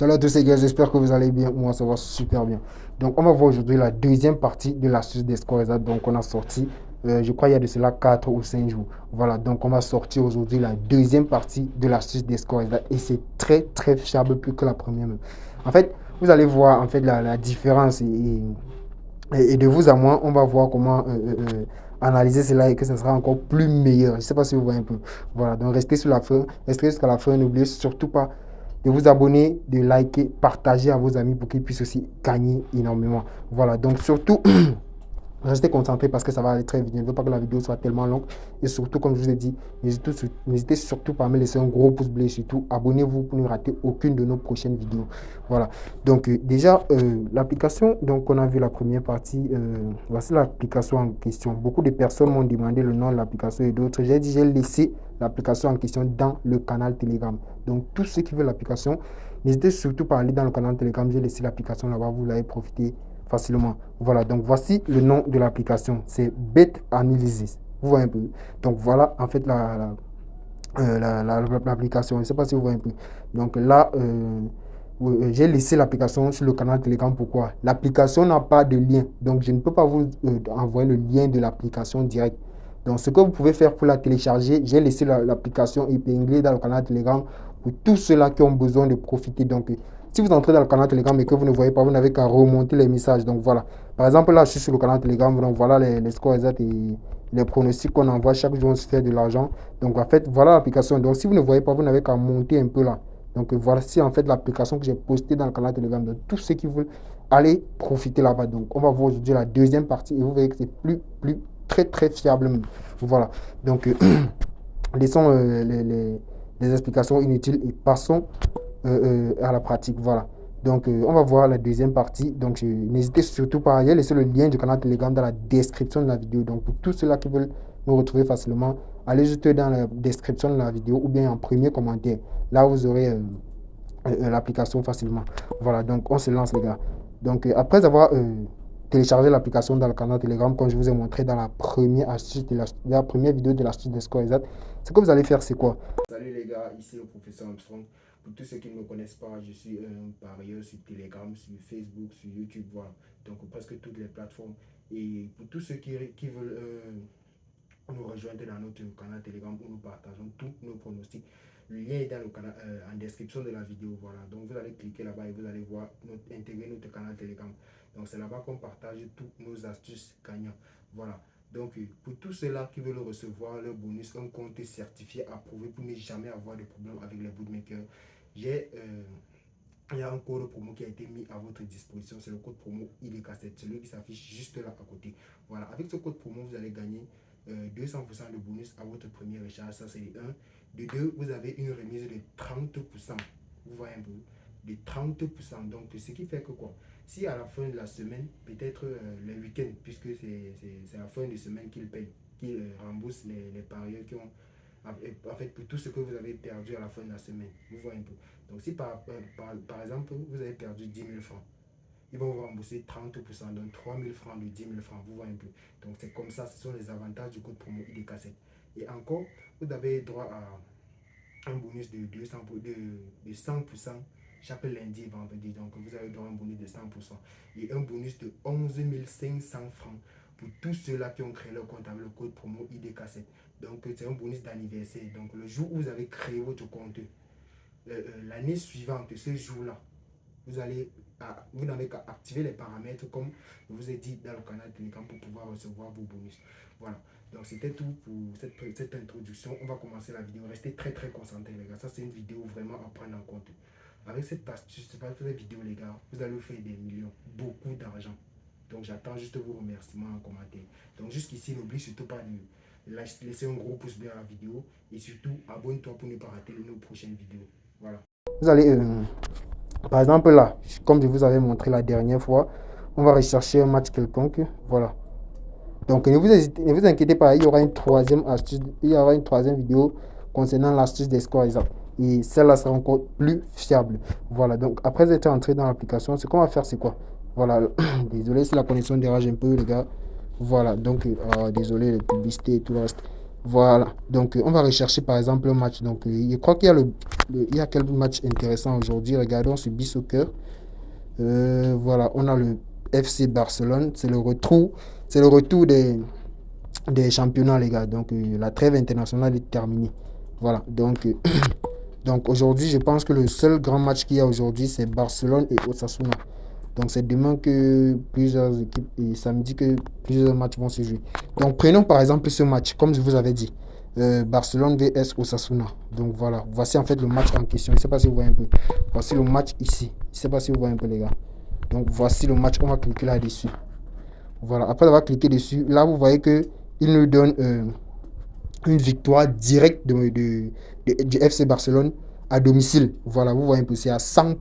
Salut à tous les gars, j'espère que vous allez bien. Moi, ça va super bien. Donc, on va voir aujourd'hui la deuxième partie de l'astuce d'Escoreza. Donc, on a sorti, je crois, il y a de cela 4 ou 5 jours. Voilà, donc on va sortir aujourd'hui la deuxième partie de l'astuce d'Escoreza. Et c'est très, très fiable plus que la première. En fait, vous allez voir en fait la différence. Et de vous à moi, on va voir comment analyser cela et que ce sera encore plus meilleur. Je ne sais pas si vous voyez un peu. Voilà, donc restez sur la fin, restez jusqu'à la fin. N'oubliez surtout pas de vous abonner, de liker, partager à vos amis pour qu'ils puissent aussi gagner énormément. Voilà, donc surtout, restez concentré parce que ça va aller très vite. Je ne veux pas que la vidéo soit tellement longue. Et surtout, comme je vous ai dit, n'hésitez surtout pas à me laisser un gros pouce bleu. Et surtout, abonnez-vous pour ne rater aucune de nos prochaines vidéos. Voilà. Donc, déjà, l'application, donc on a vu la première partie. Voici l'application en question. Beaucoup de personnes m'ont demandé le nom de l'application et d'autres. J'ai dit, j'ai laissé l'application en question dans le canal Telegram. Donc, tous ceux qui veulent l'application, n'hésitez surtout pas à aller dans le canal Telegram. J'ai laissé l'application là-bas. Vous l'avez profité facilement. Voilà, donc voici le nom de l'application. C'est Bet Analysis. Vous voyez un peu. Donc voilà, en fait, l'application. Je ne sais pas si vous voyez un peu. Donc là, j'ai laissé l'application sur le canal Telegram. Pourquoi? L'application n'a pas de lien. Donc je ne peux pas vous envoyer le lien de l'application direct. Donc ce que vous pouvez faire pour la télécharger, j'ai laissé l'application épinglée dans le canal Telegram pour tous ceux-là qui ont besoin de profiter. Donc si vous entrez dans le canal Telegram et que vous ne voyez pas, vous n'avez qu'à remonter les messages. Donc voilà. Par exemple, là, je suis sur le canal Telegram. Donc voilà les scores exacts et les pronostics qu'on envoie chaque jour, on se fait de l'argent. Donc en fait, voilà l'application. Donc si vous ne voyez pas, vous n'avez qu'à monter un peu là. Donc voici en fait l'application que j'ai postée dans le canal Telegram. Donc tous ceux qui veulent aller profiter là-bas. Donc on va voir aujourd'hui la deuxième partie et vous verrez que c'est plus, très, très fiable. Voilà. Donc laissons les explications inutiles et passons à la pratique. Voilà. Donc, on va voir la deuxième partie. Donc, n'hésitez surtout pas à laisser le lien du canal Telegram dans la description de la vidéo. Donc, pour tous ceux-là qui veulent me retrouver facilement, allez juste dans la description de la vidéo ou bien en premier commentaire. Là, vous aurez l'application facilement. Voilà, donc on se lance, les gars. Donc, après avoir téléchargé l'application dans le canal Telegram, comme je vous ai montré dans la première astuce la première vidéo de l'astuce des scores exacts, ce que vous allez faire, c'est quoi? Salut les gars, ici le professeur Armstrong. Pour tous ceux qui ne me connaissent pas, je suis un parieur sur Telegram, sur Facebook, sur YouTube, voilà. Donc presque toutes les plateformes. Et pour tous ceux qui veulent nous rejoindre dans notre canal Telegram où nous partageons tous nos pronostics, le lien est dans le canal, en description de la vidéo. Voilà. Donc vous allez cliquer là-bas et vous allez voir intégrer notre canal Telegram. Donc c'est là-bas qu'on partage toutes nos astuces gagnantes. Voilà. Donc pour tous ceux-là qui veulent recevoir leur bonus, un compte certifié approuvé pour ne jamais avoir de problème avec les bootmakers, j'ai il y a un code promo qui a été mis à votre disposition. C'est le code promo IDK7, celui qui s'affiche juste là à côté. Voilà, avec ce code promo, vous allez gagner 200% de bonus à votre premier recharge. Ça, c'est de 1. De 2, vous avez une remise de 30%. Vous voyez un peu, de 30%. Donc, ce qui fait que quoi? Si à la fin de la semaine, peut-être le week-end, puisque c'est à la fin de semaine qu'ils payent, qu'ils remboursent les parieurs qui ont en fait, pour tout ce que vous avez perdu à la fin de la semaine. Vous voyez un peu. Donc, si par exemple, vous avez perdu 10 000 francs, ils vont vous rembourser 30%, donc 3 000 francs de 10 000 francs. Vous voyez un peu. Donc, c'est comme ça, ce sont les avantages du code promo IDK7. Et encore, vous avez droit à un bonus de 100% chaque lundi et vendredi. Donc, vous avez droit à un bonus de 100% et un bonus de 11 500 francs pour tous ceux-là qui ont créé leur compte avec le code promo IDK7. Donc, c'est un bonus d'anniversaire. Donc, le jour où vous avez créé votre compte, l'année suivante, ce jour-là, vous n'avez qu'à activer les paramètres comme je vous ai dit dans le canal Telegram pour pouvoir recevoir vos bonus. Voilà. Donc, c'était tout pour cette introduction. On va commencer la vidéo. Restez très très concentrés, les gars. Ça, c'est une vidéo vraiment à prendre en compte. Avec cette astuce, cette vidéo, les gars, vous allez faire des millions, beaucoup d'argent. Donc, j'attends juste vos remerciements en commentaire. Donc, jusqu'ici, n'oublie surtout pas de laisser un gros pouce bleu à la vidéo et surtout, abonne-toi pour ne pas rater nos prochaines vidéos. Voilà. Vous allez, par exemple, là, comme je vous avais montré la dernière fois, on va rechercher un match quelconque. Voilà. Donc, ne vous inquiétez pas, il y aura une troisième astuce, il y aura une troisième vidéo concernant l'astuce des scores exacts. Et celle-là sera encore plus fiable. Voilà, donc après être entré dans l'application, ce qu'on va faire, c'est quoi? Voilà, désolé si la connexion dérange un peu, les gars. Voilà, donc, désolé, les publicités et tout le reste. Voilà. Donc, on va rechercher par exemple un match. Donc, je crois qu'il y a il y a quelques matchs intéressants aujourd'hui. Regardons sur Bisoccer. Voilà, on a le FC Barcelone. C'est le retour des championnats, les gars. Donc, la trêve internationale est terminée. Voilà. Donc, donc aujourd'hui, je pense que le seul grand match qu'il y a aujourd'hui, c'est Barcelone et Osasuna. Donc, c'est demain que plusieurs équipes, et samedi que plusieurs matchs vont se jouer. Donc, prenons par exemple ce match, comme je vous avais dit. Barcelone vs Osasuna. Donc, voilà. Voici en fait le match en question. Je ne sais pas si vous voyez un peu. Voici le match ici. Je ne sais pas si vous voyez un peu, les gars. Donc, voici le match. On va cliquer là-dessus. Voilà. Après avoir cliqué dessus, là, vous voyez que il nous donne une victoire directe du FC Barcelone à domicile. Voilà, vous voyez un peu, c'est à 100%.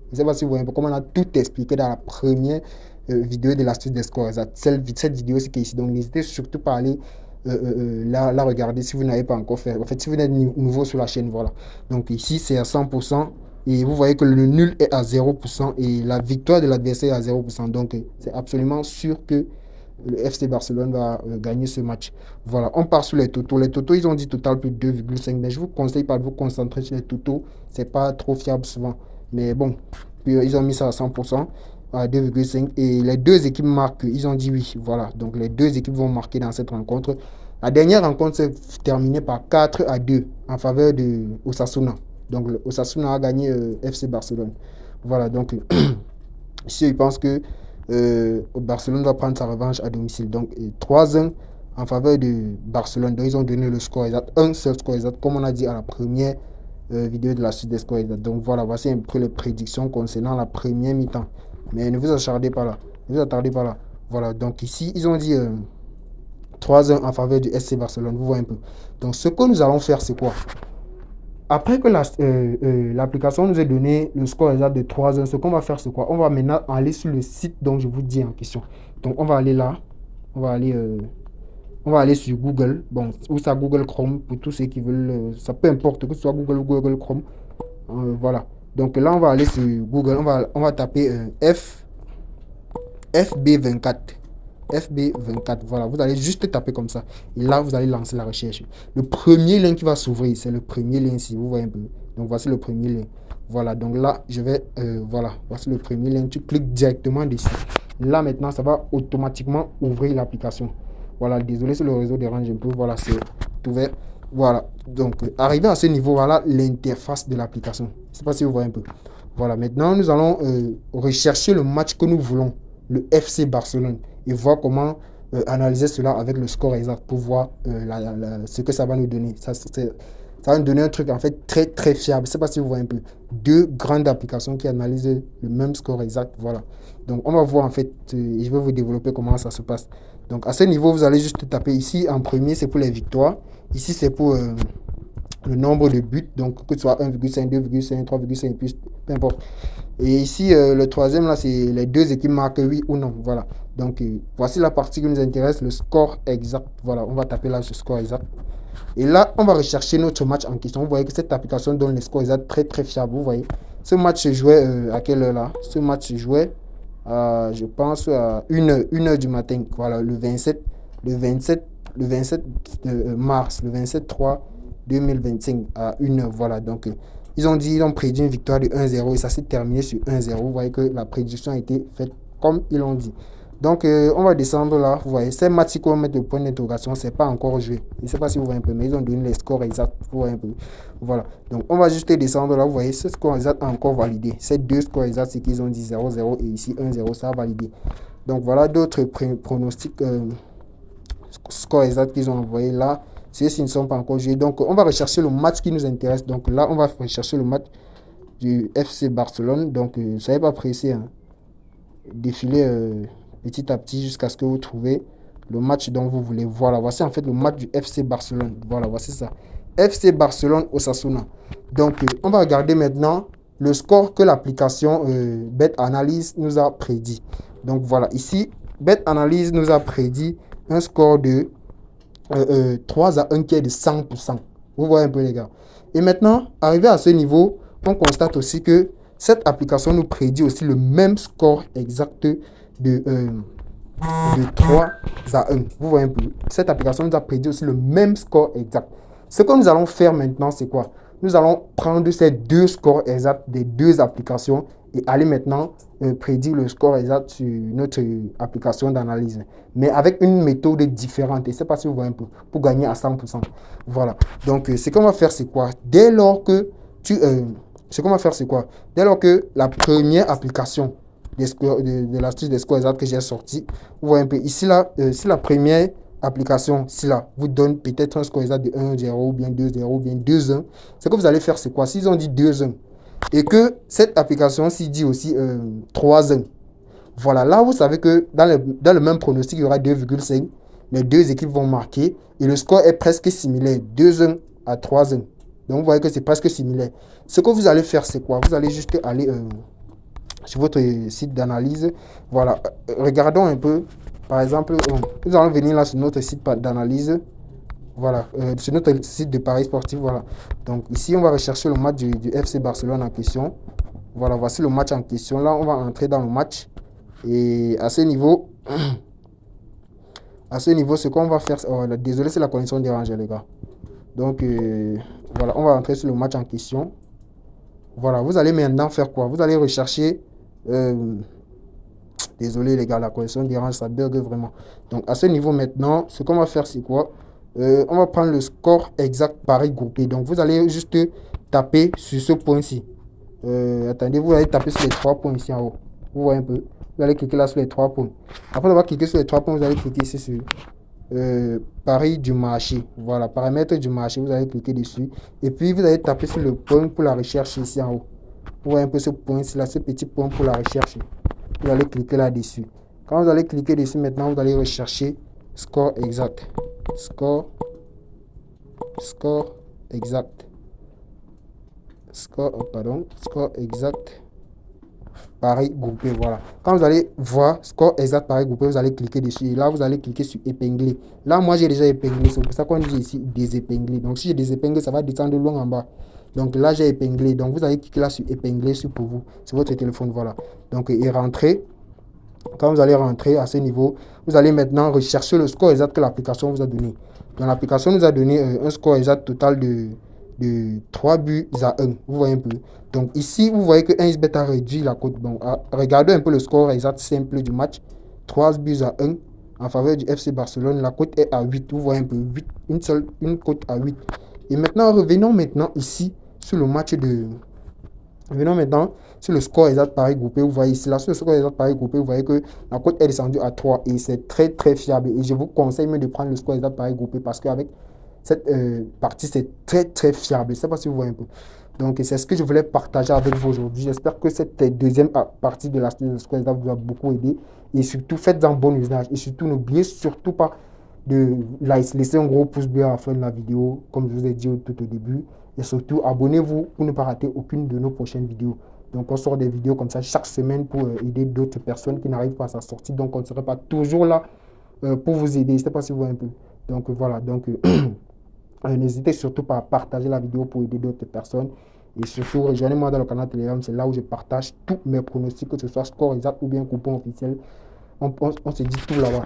Je ne sais pas si vous voyez un peu comment on a tout expliqué dans la première vidéo de l'astuce des scores. Cette vidéo, c'est ici. Donc, n'hésitez surtout pas à aller la regarder si vous n'avez pas encore fait. En fait, si vous êtes nouveau sur la chaîne, voilà. Donc, ici, c'est à 100%. Et vous voyez que le nul est à 0% et la victoire de l'adversaire est à 0%. Donc, c'est absolument sûr que le FC Barcelone va gagner ce match. Voilà, on part sur les totaux. Les totaux, ils ont dit total plus 2,5. Mais je vous conseille pas de vous concentrer sur les totaux. C'est pas trop fiable souvent. Mais bon, puis, ils ont mis ça à 100%, à 2,5. Et les deux équipes marquent. Ils ont dit oui. Voilà, donc les deux équipes vont marquer dans cette rencontre. La dernière rencontre s'est terminée par 4-2 en faveur de Osasuna. Donc, Osasuna a gagné FC Barcelone. Voilà, donc ici, je pense que Barcelone va prendre sa revanche à domicile. Donc, 3-1 en faveur de Barcelone. Donc, ils ont donné le score exact, un seul score exact, comme on a dit à la première vidéo de la suite des scores exacts. Donc, voilà, voici un peu les prédictions concernant la première mi-temps. Mais ne vous attardez pas là. Ne vous attardez pas là. Voilà, donc ici, ils ont dit 3-1 en faveur du SC Barcelone. Vous voyez un peu. Donc, ce que nous allons faire, c'est quoi? Après que l'application nous ait donné le score exact de 3 heures, ce qu'on va faire, c'est quoi? On va maintenant aller sur le site dont je vous dis en question. Donc, on va aller là. On va aller, euh, on va aller sur Google. Bon, ou ça Google Chrome pour tous ceux qui veulent. Ça peu importe que ce soit Google ou Google Chrome. Voilà. Donc là, on va aller sur Google. On va taper FB24. FB24, voilà, vous allez juste taper comme ça. Et là, vous allez lancer la recherche. Le premier lien qui va s'ouvrir, c'est le premier lien ici, vous voyez un peu. Donc, voici le premier lien. Voilà, donc là, voilà, voici le premier lien. Tu cliques directement dessus. Là, maintenant, ça va automatiquement ouvrir l'application. Voilà, désolé si le réseau dérange un peu. Voilà, c'est ouvert. Voilà, donc, arrivé à ce niveau, voilà l'interface de l'application. Je ne sais pas si vous voyez un peu. Voilà, maintenant, nous allons rechercher le match que nous voulons, le FC Barcelone, et voir comment analyser cela avec le score exact pour voir ce que ça va nous donner. Ça va nous donner un truc en fait très très fiable. Je ne sais pas si vous voyez un peu. Deux grandes applications qui analysent le même score exact. Voilà. Donc on va voir en fait, je vais vous développer comment ça se passe. Donc à ce niveau, vous allez juste taper ici en premier, c'est pour les victoires. Ici, c'est pour le nombre de buts, donc que ce soit 1,5, 2,5, 3,5, plus, peu importe. Et ici, le troisième, là, c'est les deux équipes marquent oui ou non. Voilà. Donc, voici la partie qui nous intéresse, le score exact. Voilà, on va taper là ce score exact. Et là, on va rechercher notre match en question. Vous voyez que cette application donne les scores exacts très, très fiables. Vous voyez, ce match se jouait à quelle heure là? Ce match se jouait, je pense, à 1 heure du matin. Voilà, le 27 mars, le 27/3/2025 à 1 heure. Voilà, donc ils ont prédit une victoire de 1-0 et ça s'est terminé sur 1-0. Vous voyez que la prédiction a été faite comme ils l'ont dit. Donc, on va descendre là. Vous voyez, ces matchs qu'on met le point d'interrogation, c'est pas encore joué. Je ne sais pas si vous voyez un peu, mais ils ont donné les scores exacts. Vous voyez un peu. Voilà. Donc, on va juste descendre là. Vous voyez, ce score exact a encore validé. Ces deux scores exacts, c'est qu'ils ont dit 0-0 et ici 1-0, ça a validé. Donc, voilà d'autres pronostics, scores exacts qu'ils ont envoyés là. Ceux-ci ne sont pas encore joués. Donc, on va rechercher le match qui nous intéresse. Donc, là, on va rechercher le match du FC Barcelone. Donc, ne soyez pas pressés. Hein. Défiler petit à petit jusqu'à ce que vous trouvez le match dont vous voulez. Voilà, voici en fait le match du FC Barcelone. Voilà, voici ça. FC Barcelone Osasuna. Donc, on va regarder maintenant le score que l'application BetAnalyse nous a prédit. Donc, voilà, ici, BetAnalyse nous a prédit un score de 3-1 qui est de 100%. Vous voyez un peu, les gars. Et maintenant, arrivé à ce niveau, on constate aussi que cette application nous prédit aussi le même score exact de de 3 à 1. Vous voyez un peu, cette application nous a prédit aussi le même score exact. Ce que nous allons faire maintenant, c'est quoi? Nous allons prendre ces deux scores exacts des deux applications et aller maintenant prédire le score exact sur notre application d'analyse. Mais avec une méthode différente. Et c'est pas si vous voyez un peu, pour gagner à 100%. Voilà. Donc, ce qu'on va faire, c'est quoi? Dès lors que ce qu'on va faire, c'est quoi? Dès lors que la première application de l'astuce des scores exacts que j'ai sorti, vous voyez un peu ici, là, si la première application, si là, vous donne peut-être un score exact de 1-0 ou bien 2-0 ou bien 2-1, ce que vous allez faire, c'est quoi? S'ils ont dit 2-1 et que cette application s'y dit aussi 3-1, voilà, là, vous savez que dans le même pronostic, il y aura 2,5. Les deux équipes vont marquer et le score est presque similaire, 2-1 à 3-1. Donc, vous voyez que c'est presque similaire. Ce que vous allez faire, c'est quoi? Vous allez juste aller sur votre site d'analyse. Voilà, regardons un peu. Par exemple, nous allons venir là sur notre site d'analyse. Voilà, sur notre site de Paris Sportif. Voilà. Donc, ici, on va rechercher le match du FC Barcelone en question. Voilà, voici le match en question. Là, on va entrer dans le match. Et à ce niveau, ce qu'on va faire, désolé, c'est la connexion dérangée, les gars. Donc, voilà, on va entrer sur le match en question. Voilà, vous allez maintenant faire quoi? Vous allez rechercher. Désolé, les gars, la connexion dérange, ça bug vraiment. Donc, à ce niveau maintenant, ce qu'on va faire, c'est quoi? On va prendre le score exact Paris groupé. Donc, vous allez juste taper sur ce point-ci. Attendez, vous allez taper sur les 3 points ici en haut. Vous voyez un peu? Vous allez cliquer là sur les 3 points. Après avoir cliqué sur les 3 points, vous allez cliquer ici sur Paris du marché. Voilà, paramètres du marché, vous allez cliquer dessus. Et puis, vous allez taper sur le point pour la recherche ici en haut. Vous voyez un peu ce point-ci là, ce petit point pour la recherche. Vous allez cliquer là-dessus. Quand vous allez cliquer dessus, maintenant, vous allez rechercher score exact. Score exact. Score exact. Pareil groupé, voilà. Quand vous allez voir score exact pareil groupé, vous allez cliquer dessus. Et là, vous allez cliquer sur épingler. Là, moi, j'ai déjà épinglé. C'est pour ça qu'on dit ici désépingler. Donc, si j'ai désépinglé, ça va descendre loin en bas. Donc, là, j'ai épinglé. Donc, vous allez cliquer là sur épingler pour vous. Sur votre téléphone, voilà. Donc, et rentrer. Quand vous allez rentrer à ce niveau, vous allez maintenant rechercher le score exact que l'application vous a donné. Donc, l'application nous a donné un score exact total de 3 buts à 1. Vous voyez un peu. Donc ici, vous voyez que 1xBet a réduit la cote. Bon, regardez un peu le score exact simple du match. 3 buts à 1 en faveur du FC Barcelone. La cote est à 8. Vous voyez un peu. 8, une cote à 8. Et maintenant, revenons maintenant ici sur le match de... Revenons maintenant sur le score exact Paris groupé. Vous voyez ici, là, sur le score exact Paris groupé, vous voyez que la cote est descendue à 3 et c'est très très fiable. Et je vous conseille même de prendre le score exact Paris groupé parce qu'avec cette partie, c'est très très fiable. Je ne sais pas si vous voyez un peu. Donc, c'est ce que je voulais partager avec vous aujourd'hui. J'espère que cette deuxième partie de l'astuce de score exact vous a beaucoup aidé. Et surtout, faites-en bon usage. Et surtout, n'oubliez surtout pas de laisser un gros pouce bleu à la fin de la vidéo, comme je vous ai dit tout au début. Et surtout, abonnez-vous pour ne pas rater aucune de nos prochaines vidéos. Donc, on sort des vidéos comme ça chaque semaine pour aider d'autres personnes qui n'arrivent pas à sa sortie. Donc, on ne serait pas toujours là pour vous aider. Je ne sais pas si vous voyez un peu. Donc, voilà. Donc, n'hésitez surtout pas à partager la vidéo pour aider d'autres personnes. Et surtout, rejoignez-moi dans le canal Telegram. C'est là où je partage tous mes pronostics, que ce soit score exact ou bien coupon officiel. On se dit tout là-bas.